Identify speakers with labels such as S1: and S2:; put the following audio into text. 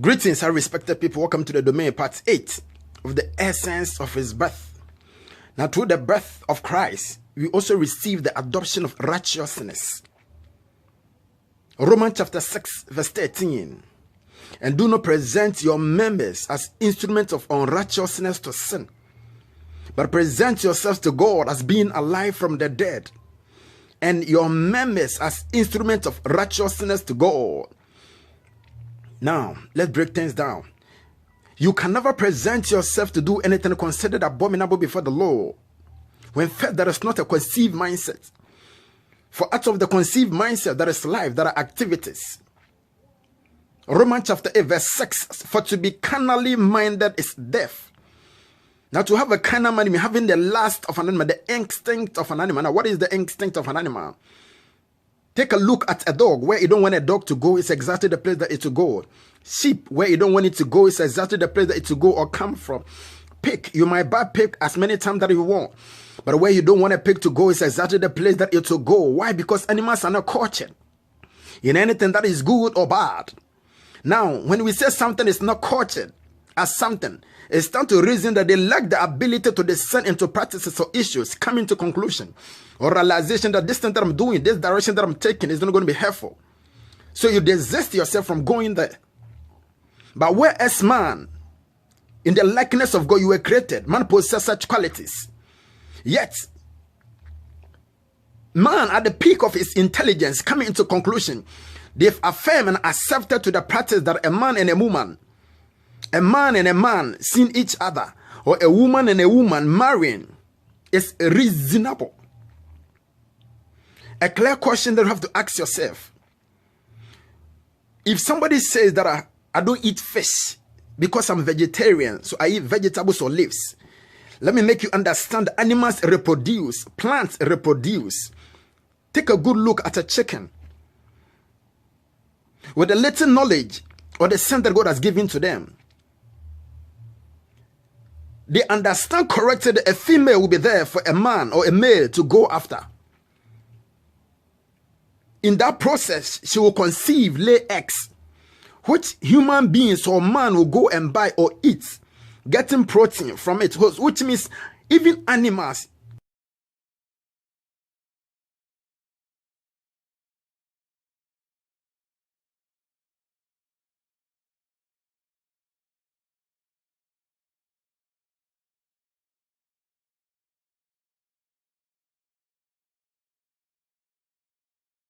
S1: Greetings, our respected people. Welcome to the domain part 8 of the essence of his birth. Now, through the birth of Christ, we also receive the adoption of righteousness. Romans chapter 6, verse 13. And do not present your members as instruments of unrighteousness to sin, but present yourselves to God as being alive from the dead, and your members as instruments of righteousness to God. Now, let's break things down. You can never present yourself to do anything considered abominable before the Lord when first there is not a conceived mindset. For out of the conceived mindset, there is life, there are activities. Romans chapter 8, verse 6. For to be carnally minded is death. Now, to have a carnal mind, means having the lust of an animal, the instinct of an animal. Now, what is the instinct of an animal? Take a look at a dog. Where you don't want a dog to go, it's exactly the place that it will go. Sheep, where you don't want it to go, it's exactly the place that it will go or come from. Pig, you might buy pig as many times that you want. But where you don't want a pig to go, it's exactly the place that it will go. Why? Because animals are not cultured in anything that is good or bad. Now, when we say something is not cultured as something, it's time to reason that they lack the ability to discern into practices or issues, coming to conclusion or realization that this thing that I'm doing, this direction that I'm taking is not going to be helpful. So you desist yourself from going there. But whereas man, in the likeness of God, you were created, man possesses such qualities. Yet, man at the peak of his intelligence, coming into conclusion, they've affirmed and accepted to the practice that a man and a man seeing each other, or a woman and a woman marrying, is reasonable. A clear question that you have to ask yourself. If somebody says that I don't eat fish because I'm vegetarian, so I eat vegetables or leaves, let me make you understand animals reproduce, plants reproduce. Take a good look at a chicken. With the little knowledge or the sense that God has given to them, they understand correctly that a female will be there for a man or a male to go after. In that process, she will conceive, lay eggs, which human beings or man will go and buy or eat, getting protein from it, which means even animals